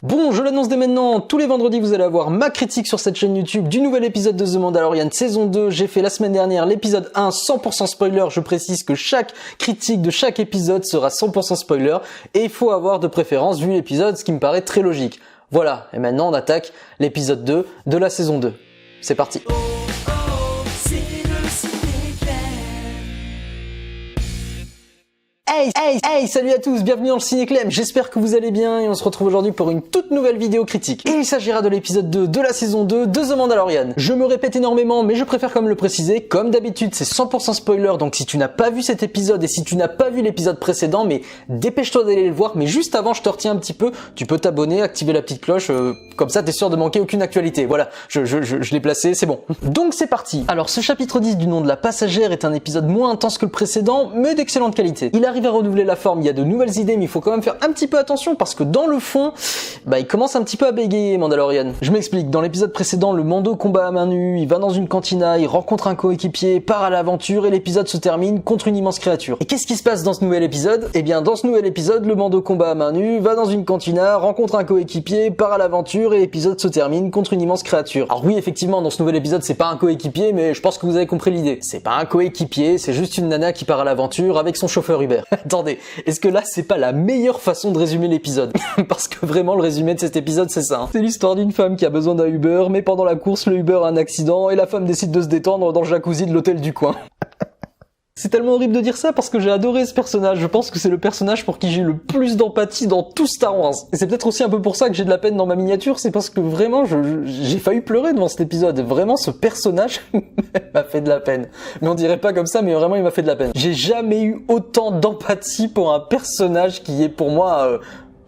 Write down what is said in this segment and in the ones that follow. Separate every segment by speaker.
Speaker 1: Bon, je l'annonce dès maintenant, tous les vendredis vous allez avoir ma critique sur cette chaîne YouTube du nouvel épisode de The Mandalorian saison 2. J'ai fait la semaine dernière l'épisode 1 100% spoiler, je précise que chaque critique de chaque épisode sera 100% spoiler et il faut avoir de préférence vu l'épisode, ce qui me paraît très logique. Voilà, et maintenant on attaque l'épisode 2 de la saison 2. C'est parti. Hey, salut à tous, bienvenue dans le Ciné-Clem, j'espère que vous allez bien et on se retrouve aujourd'hui pour une toute nouvelle vidéo critique. Et il s'agira de l'épisode 2 de la saison 2 de The Mandalorian. Je me répète énormément mais je préfère quand même le préciser, comme d'habitude c'est 100% spoiler, donc si tu n'as pas vu cet épisode et si tu n'as pas vu l'épisode précédent, mais dépêche-toi d'aller le voir, mais juste avant je te retiens un petit peu, tu peux t'abonner, activer la petite cloche, comme ça t'es sûr de manquer aucune actualité, voilà, je l'ai placé, c'est bon. Donc c'est parti. Alors ce chapitre 10 du nom de la passagère est un épisode moins intense que le précédent, mais d'excellente qualité. Il arrive à renouveler la forme, il y a de nouvelles idées, mais il faut quand même faire un petit peu attention parce que dans le fond, il commence un petit peu à bégayer Mandalorian. Je m'explique, dans l'épisode précédent, le Mando combat à main nue, il va dans une cantina, il rencontre un coéquipier, part à l'aventure et l'épisode se termine contre une immense créature. Et qu'est-ce qui se passe dans ce nouvel épisode? Eh bien, dans ce nouvel épisode, le Mando combat à main nue, va dans une cantina, rencontre un coéquipier, part à l'aventure et l'épisode se termine contre une immense créature. Alors oui, effectivement, dans ce nouvel épisode, c'est pas un coéquipier, mais je pense que vous avez compris l'idée. C'est pas un coéquipier, c'est juste une nana qui part à l'aventure avec son chauffeur Uber. Attendez, est-ce que là c'est pas la meilleure façon de résumer l'épisode? Parce que vraiment le résumé de cet épisode c'est ça. C'est l'histoire d'une femme qui a besoin d'un Uber, mais pendant la course le Uber a un accident et la femme décide de se détendre dans le jacuzzi de l'hôtel du coin. C'est tellement horrible de dire ça parce que j'ai adoré ce personnage. Je pense que c'est le personnage pour qui j'ai eu le plus d'empathie dans tout Star Wars. Et c'est peut-être aussi un peu pour ça que j'ai de la peine dans ma miniature, c'est parce que vraiment j'ai failli pleurer devant cet épisode. Vraiment ce personnage m'a fait de la peine. Mais on dirait pas comme ça, mais vraiment il m'a fait de la peine. J'ai jamais eu autant d'empathie pour un personnage qui est pour moi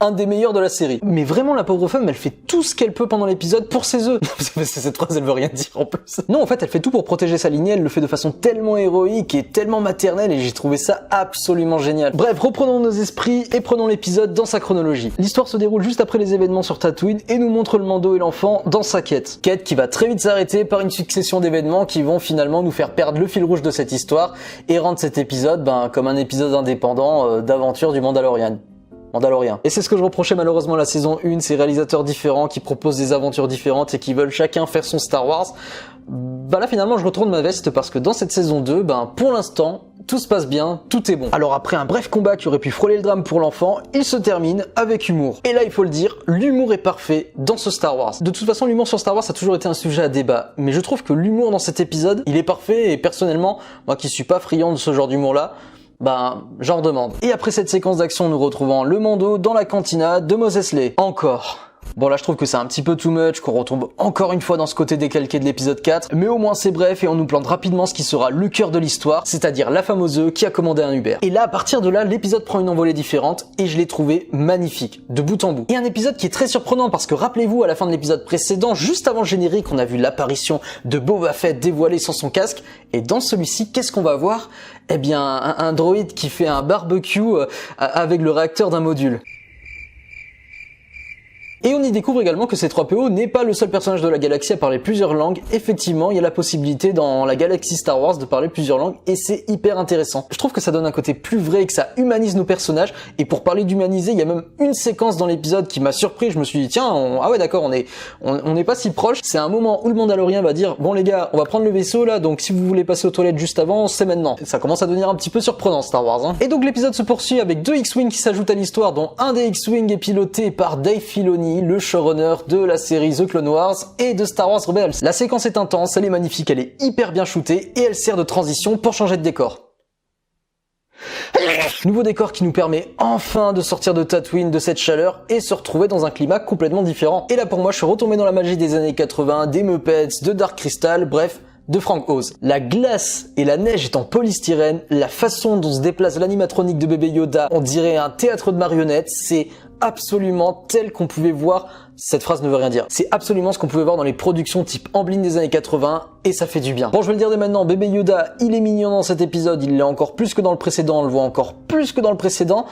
Speaker 1: un des meilleurs de la série. Mais vraiment, la pauvre femme, elle fait tout ce qu'elle peut pendant l'épisode pour ses œufs. Cette phrase, elle veut rien dire en plus. Non, en fait, elle fait tout pour protéger sa lignée, elle le fait de façon tellement héroïque et tellement maternelle et j'ai trouvé ça absolument génial. Bref, reprenons nos esprits et prenons l'épisode dans sa chronologie. L'histoire se déroule juste après les événements sur Tatooine et nous montre le Mando et l'enfant dans sa quête. Quête qui va très vite s'arrêter par une succession d'événements qui vont finalement nous faire perdre le fil rouge de cette histoire et rendre cet épisode comme un épisode indépendant d'aventure du Mandalorian. Et c'est ce que je reprochais malheureusement à la saison 1, ces réalisateurs différents qui proposent des aventures différentes et qui veulent chacun faire son Star Wars. Là finalement je retourne ma veste parce que dans cette saison 2, pour l'instant, tout se passe bien, tout est bon. Alors après un bref combat qui aurait pu frôler le drame pour l'enfant, il se termine avec humour. Et là il faut le dire, l'humour est parfait dans ce Star Wars. De toute façon l'humour sur Star Wars a toujours été un sujet à débat, mais je trouve que l'humour dans cet épisode, il est parfait et personnellement, moi qui suis pas friand de ce genre d'humour là, j'en demande. Et après cette séquence d'action, nous retrouvons le Mando dans la cantina de Mos Eisley. Encore. Bon là je trouve que c'est un petit peu too much, qu'on retombe encore une fois dans ce côté décalqué de l'épisode 4, mais au moins c'est bref et on nous plante rapidement ce qui sera le cœur de l'histoire, c'est-à-dire la fameuse œuf qui a commandé un Uber. Et là à partir de là, l'épisode prend une envolée différente et je l'ai trouvé magnifique, de bout en bout. Et un épisode qui est très surprenant parce que rappelez-vous à la fin de l'épisode précédent, juste avant le générique, on a vu l'apparition de Boba Fett dévoilé sans son casque, et dans celui-ci, qu'est-ce qu'on va voir? Eh bien un droïde qui fait un barbecue avec le réacteur d'un module. Et on y découvre également que C3PO n'est pas le seul personnage de la galaxie à parler plusieurs langues. Effectivement, il y a la possibilité dans la galaxie Star Wars de parler plusieurs langues et c'est hyper intéressant. Je trouve que ça donne un côté plus vrai et que ça humanise nos personnages. Et pour parler d'humaniser, il y a même une séquence dans l'épisode qui m'a surpris. Je me suis dit tiens, ah ouais d'accord, on n'est pas si proche. C'est un moment où le Mandalorien va dire bon les gars, on va prendre le vaisseau là, donc si vous voulez passer aux toilettes juste avant, c'est maintenant. Ça commence à devenir un petit peu surprenant Star Wars. Et donc l'épisode se poursuit avec 2 X-Wing qui s'ajoutent à l'histoire, dont un des X-Wing est piloté par Dave Filoni, le showrunner de la série The Clone Wars et de Star Wars Rebels. La séquence est intense, elle est magnifique, elle est hyper bien shootée et elle sert de transition pour changer de décor. Nouveau décor qui nous permet enfin de sortir de Tatooine, de cette chaleur et se retrouver dans un climat complètement différent. Et là pour moi je suis retombé dans la magie des années 80, des Muppets, de Dark Crystal, bref, de Frank Oz. La glace et la neige est en polystyrène, la façon dont se déplace l'animatronique de bébé Yoda, on dirait un théâtre de marionnettes, c'est absolument tel qu'on pouvait voir, cette phrase ne veut rien dire, c'est absolument ce qu'on pouvait voir dans les productions type Amblin des années 80 et ça fait du bien. Bon je vais le dire dès maintenant, bébé Yoda il est mignon dans cet épisode, il l'est encore plus que dans le précédent, on le voit encore plus que dans le précédent.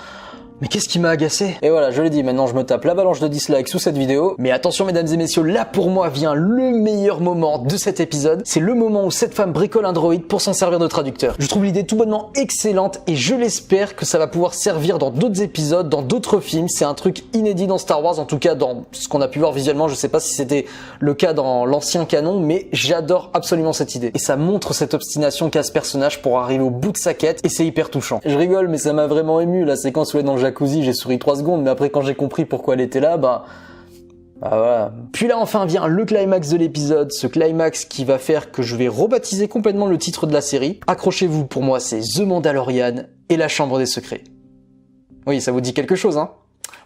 Speaker 1: Mais qu'est-ce qui m'a agacé? Et voilà, je l'ai dit, maintenant je me tape l'avalanche de dislikes sous cette vidéo. Mais attention mesdames et messieurs, là pour moi vient le meilleur moment de cet épisode. C'est le moment où cette femme bricole un droïde pour s'en servir de traducteur. Je trouve l'idée tout bonnement excellente et je l'espère que ça va pouvoir servir dans d'autres épisodes, dans d'autres films. C'est un truc inédit dans Star Wars, en tout cas dans ce qu'on a pu voir visuellement. Je sais pas si c'était le cas dans l'ancien canon, mais j'adore absolument cette idée. Et ça montre cette obstination qu'a ce personnage pour arriver au bout de sa quête et c'est hyper touchant. Je rigole mais ça m'a vraiment ému, la séquence où elle est dans le jacuzzi, j'ai souri 3 secondes, mais après quand j'ai compris pourquoi elle était là, bah voilà. Puis là enfin vient le climax de l'épisode, ce climax qui va faire que je vais rebaptiser complètement le titre de la série. Accrochez-vous, pour moi c'est The Mandalorian et la Chambre des Secrets. Oui, ça vous dit quelque chose, hein?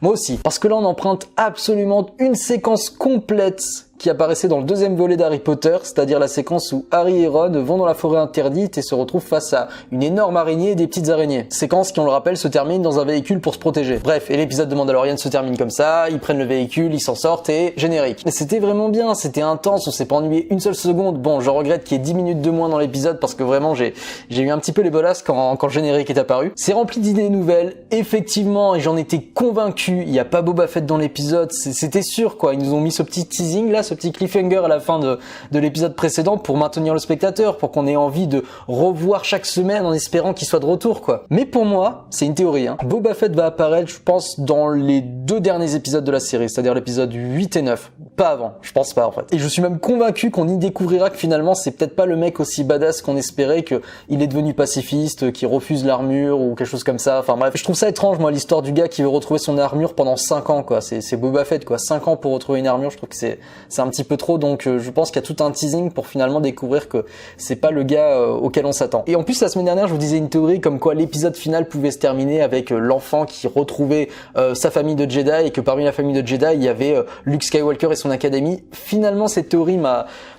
Speaker 1: Moi aussi, parce que là on emprunte absolument une séquence complète qui apparaissait dans le deuxième volet d'Harry Potter, c'est-à-dire la séquence où Harry et Ron vont dans la forêt interdite et se retrouvent face à une énorme araignée et des petites araignées. Séquence qui, on le rappelle, se termine dans un véhicule pour se protéger. Bref, et l'épisode de Mandalorian se termine comme ça, ils prennent le véhicule, ils s'en sortent et générique. Mais c'était vraiment bien, c'était intense, on s'est pas ennuyé une seule seconde. Bon, je regrette qu'il y ait 10 minutes de moins dans l'épisode parce que vraiment j'ai eu un petit peu les bolasses quand le générique est apparu. C'est rempli d'idées nouvelles, effectivement, et j'en étais convaincu, il y a pas Boba Fett dans l'épisode, c'était sûr quoi, ils nous ont mis ce petit teasing là, ce petit cliffhanger à la fin de l'épisode précédent pour maintenir le spectateur, pour qu'on ait envie de revoir chaque semaine en espérant qu'il soit de retour quoi. Mais pour moi, c'est une théorie, hein. Boba Fett va apparaître, je pense, dans les 2 derniers épisodes de la série, c'est-à-dire l'épisode 8 et 9. Pas avant, je pense pas en fait. Et je suis même convaincu qu'on y découvrira que finalement c'est peut-être pas le mec aussi badass qu'on espérait, que il est devenu pacifiste, qui refuse l'armure ou quelque chose comme ça. Enfin bref, je trouve ça étrange moi l'histoire du gars qui veut retrouver son armure pendant 5 ans quoi. C'est Boba Fett quoi, 5 ans pour retrouver une armure, je trouve que c'est un petit peu trop, donc je pense qu'il y a tout un teasing pour finalement découvrir que c'est pas le gars auquel on s'attend. Et en plus la semaine dernière je vous disais une théorie comme quoi l'épisode final pouvait se terminer avec l'enfant qui retrouvait sa famille de Jedi et que parmi la famille de Jedi il y avait Luke Skywalker et son académie. Finalement cette théorie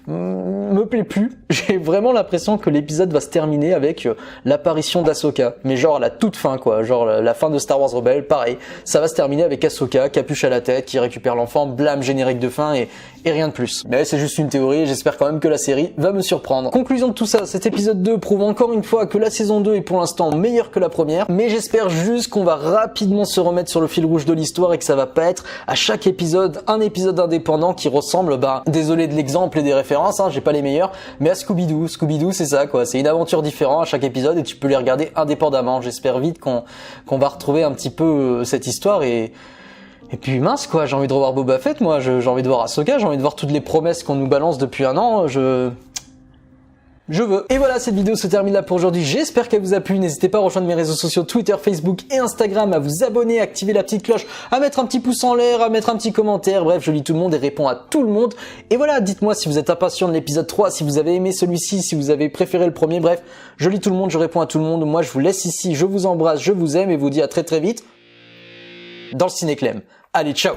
Speaker 1: me plaît plus. J'ai vraiment l'impression que l'épisode va se terminer avec l'apparition d'Ahsoka, mais genre à la toute fin quoi, genre la fin de Star Wars Rebels, pareil, ça va se terminer avec Ahsoka, capuche à la tête, qui récupère l'enfant, blâme, générique de fin et rien de plus. Mais c'est juste une théorie et j'espère quand même que la série va me surprendre. Conclusion de tout ça, cet épisode 2 prouve encore une fois que la saison 2 est pour l'instant meilleure que la première, mais j'espère juste qu'on va rapidement se remettre sur le fil rouge de l'histoire et que ça va pas être à chaque épisode un épisode indépendant qui ressemble, désolé de l'exemple et des références, hein, j'ai pas les meilleurs, mais à Scooby-Doo. Scooby-Doo c'est ça quoi, c'est une aventure différente à chaque épisode et tu peux les regarder indépendamment. J'espère vite qu'on va retrouver un petit peu cette histoire et puis mince quoi, j'ai envie de revoir Boba Fett moi, j'ai envie de voir Ahsoka, j'ai envie de voir toutes les promesses qu'on nous balance depuis un an, je veux. Et voilà, cette vidéo se termine là pour aujourd'hui. J'espère qu'elle vous a plu. N'hésitez pas à rejoindre mes réseaux sociaux Twitter, Facebook et Instagram, à vous abonner, à activer la petite cloche, à mettre un petit pouce en l'air, à mettre un petit commentaire. Bref, je lis tout le monde et réponds à tout le monde. Et voilà, dites-moi si vous êtes impatient de l'épisode 3, si vous avez aimé celui-ci, si vous avez préféré le premier. Bref, je lis tout le monde, je réponds à tout le monde. Moi, je vous laisse ici, je vous embrasse, je vous aime et vous dis à très très vite dans le Ciné-Clem. Allez, ciao!